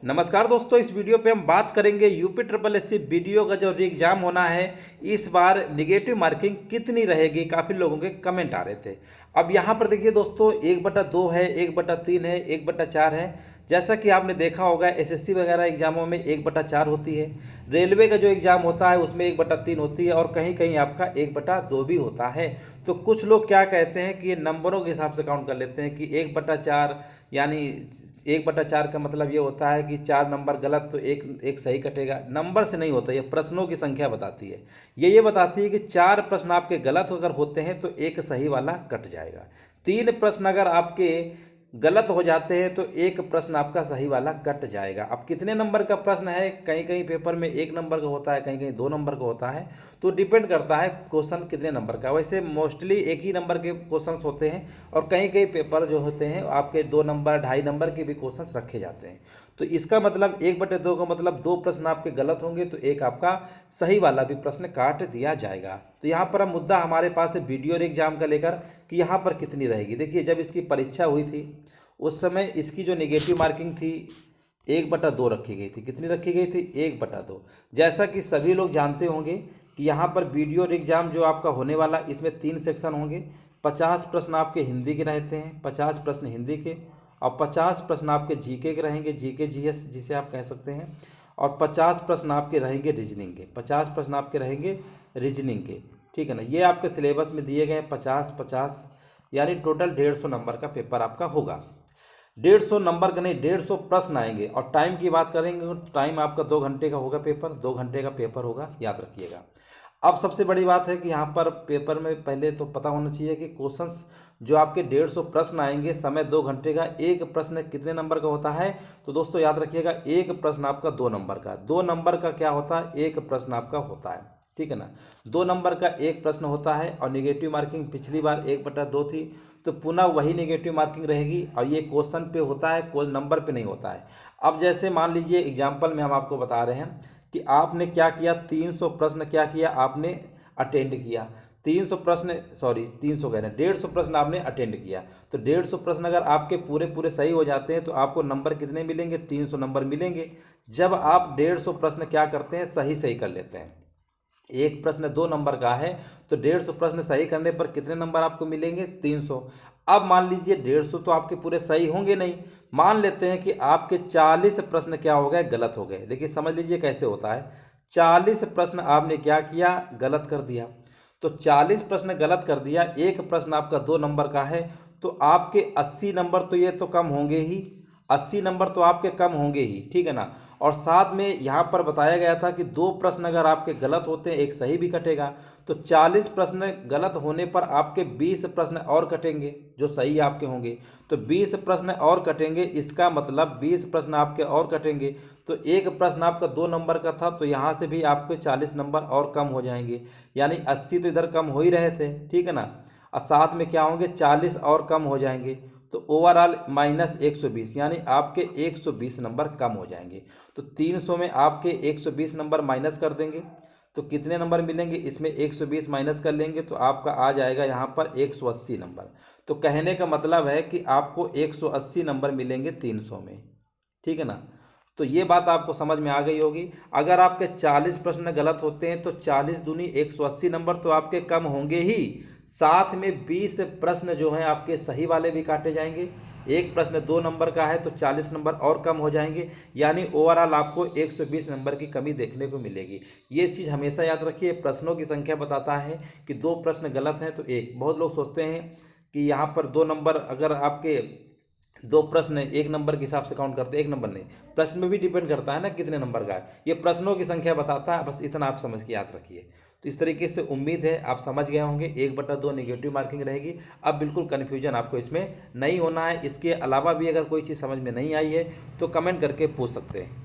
नमस्कार दोस्तों, इस वीडियो पे हम बात करेंगे यूपी ट्रिपल एससी बीडीओ का जो एग्जाम होना है। इस बार निगेटिव मार्किंग कितनी रहेगी, काफ़ी लोगों के कमेंट आ रहे थे। अब यहाँ पर देखिए दोस्तों, 1/2 है, 1/3 है, 1/4 है। जैसा कि आपने देखा होगा एसएससी वगैरह एग्जामों में 1/4 होती है। रेलवे का जो एग्ज़ाम होता है उसमें 1/3 होती है और कहीं कहीं आपका 1/2 भी होता है। तो कुछ लोग क्या कहते हैं कि ये नंबरों के हिसाब से काउंट कर लेते हैं कि 1/4 यानी 1/4 का मतलब ये होता है कि 4 नंबर गलत तो एक एक सही कटेगा। नंबर से नहीं होता, ये प्रश्नों की संख्या बताती है। ये बताती है कि 4 प्रश्न आपके गलत अगर होते हैं तो एक सही वाला कट जाएगा। 3 प्रश्न अगर आपके गलत हो जाते हैं तो एक प्रश्न आपका सही वाला कट जाएगा। अब कितने नंबर का प्रश्न है, कहीं कहीं पेपर में 1 नंबर का होता है, कहीं कहीं 2 नंबर का होता है। तो डिपेंड करता है क्वेश्चन कितने नंबर का। वैसे मोस्टली एक ही नंबर के क्वेश्चंस होते हैं और कहीं कहीं पेपर जो होते हैं आपके 2 नंबर 2.5 नंबर के भी क्वेश्चंस रखे जाते हैं। तो इसका मतलब 1/2 का मतलब 2 प्रश्न आपके गलत होंगे तो एक आपका सही वाला भी प्रश्न काट दिया जाएगा। तो यहाँ पर मुद्दा हमारे पास है वीडियो एग्जाम का लेकर कि यहाँ पर कितनी रहेगी। देखिए, जब इसकी परीक्षा हुई थी उस समय इसकी जो नेगेटिव मार्किंग थी 1/2 रखी गई थी। कितनी रखी गई थी? 1/2। जैसा कि सभी लोग जानते होंगे कि यहाँ पर वीडियो एग्जाम जो आपका होने वाला, इसमें 3 सेक्शन होंगे। 50 प्रश्न आपके हिंदी के रहते हैं, 50 प्रश्न हिंदी के, और 50 प्रश्न आपके जीके के रहेंगे, जीके जीएस जिसे आप कह सकते हैं, और 50 प्रश्न आपके रहेंगे रीजनिंग के, 50 प्रश्न आपके रहेंगे रीजनिंग के। ठीक है ना, ये आपके सिलेबस में दिए गए 50-50 यानी टोटल 150 नंबर का पेपर आपका होगा। 150 नंबर का नहीं, 150 प्रश्न आएंगे। और टाइम की बात करेंगे तो टाइम आपका 2 घंटे का होगा पेपर, 2 घंटे का पेपर होगा, याद रखिएगा। अब सबसे बड़ी बात है कि यहाँ पर पेपर में पहले तो पता होना चाहिए कि क्वेश्चंस जो आपके 150 प्रश्न आएंगे, समय 2 घंटे का, एक प्रश्न कितने नंबर का होता है। तो दोस्तों याद रखिएगा, एक प्रश्न आपका 2 नंबर का, 2 नंबर का क्या होता है, एक प्रश्न आपका होता है। ठीक है ना, 2 नंबर का एक प्रश्न होता है। और निगेटिव मार्किंग पिछली बार 1/2 थी, तो पुनः वही नेगेटिव मार्किंग रहेगी। और ये क्वेश्चन पे होता है, कोई नंबर पे नहीं होता है। अब जैसे मान लीजिए एग्जाम्पल में हम आपको बता रहे हैं कि आपने क्या किया, 300 प्रश्न क्या किया आपने, अटेंड किया। 300 प्रश्न, सॉरी 300 कह रहे हैं, 150 प्रश्न आपने अटेंड किया। तो 150 प्रश्न अगर आपके पूरे पूरे सही हो जाते हैं तो आपको नंबर कितने मिलेंगे? 300 नंबर मिलेंगे। जब आप 150 प्रश्न क्या करते हैं, सही सही कर लेते हैं। एक प्रश्न 2 नंबर का है तो 150 प्रश्न सही करने पर कितने नंबर आपको मिलेंगे? 300। अब मान लीजिए 150 तो आपके पूरे सही होंगे नहीं, मान लेते हैं कि आपके 40 प्रश्न क्या हो गए, गलत हो गए। देखिए समझ लीजिए कैसे होता है। 40 प्रश्न आपने क्या किया, गलत कर दिया। तो 40 प्रश्न गलत कर दिया, एक प्रश्न आपका 2 नंबर का है, तो आपके 80 नंबर तो ये तो कम होंगे ही, 80 नंबर तो आपके कम होंगे ही। ठीक है ना। और साथ में यहाँ पर बताया गया था कि 2 प्रश्न अगर आपके गलत होते हैं, एक सही भी कटेगा। तो 40 प्रश्न गलत होने पर आपके 20 प्रश्न और कटेंगे जो सही आपके होंगे। तो 20 प्रश्न और कटेंगे, इसका मतलब 20 प्रश्न आपके और कटेंगे। तो एक प्रश्न आपका 2 नंबर का था, तो यहाँ से भी आपके 40 नंबर और कम हो जाएंगे, यानी 80 तो इधर कम हो ही रहे थे। ठीक है ना। और साथ में क्या होंगे, 40 और कम हो जाएंगे। तो ओवरऑल -120 यानी आपके 120 नंबर कम हो जाएंगे। तो 300 में आपके 120 नंबर माइनस कर देंगे तो कितने नंबर मिलेंगे, इसमें 120 माइनस कर लेंगे तो आपका आ जाएगा यहाँ पर 180 नंबर। तो कहने का मतलब है कि आपको 180 नंबर मिलेंगे 300 में। ठीक है ना। तो ये बात आपको समझ में आ गई होगी। अगर आपके 40 प्रश्न गलत होते हैं तो 40 दूनी 180 नंबर तो आपके कम होंगे ही, साथ में 20 प्रश्न जो हैं आपके सही वाले भी काटे जाएंगे। एक प्रश्न 2 नंबर का है तो 40 नंबर और कम हो जाएंगे, यानी ओवरऑल आपको 120 नंबर की कमी देखने को मिलेगी। ये चीज़ हमेशा याद रखिए, प्रश्नों की संख्या बताता है कि 2 प्रश्न गलत हैं तो एक। बहुत लोग सोचते हैं कि यहाँ पर 2 नंबर, अगर आपके 2 प्रश्न 1 नंबर के हिसाब से काउंट करते हैं, 1 नंबर नहीं, प्रश्न में भी डिपेंड करता है ना कितने नंबर का है। ये प्रश्नों की संख्या बताता है, बस इतना आप समझ के याद रखिए। तो इस तरीके से उम्मीद है आप समझ गए होंगे। 1/2 नेगेटिव मार्किंग रहेगी। अब बिल्कुल कन्फ्यूजन आपको इसमें नहीं होना है। इसके अलावा भी अगर कोई चीज़ समझ में नहीं आई है तो कमेंट करके पूछ सकते हैं।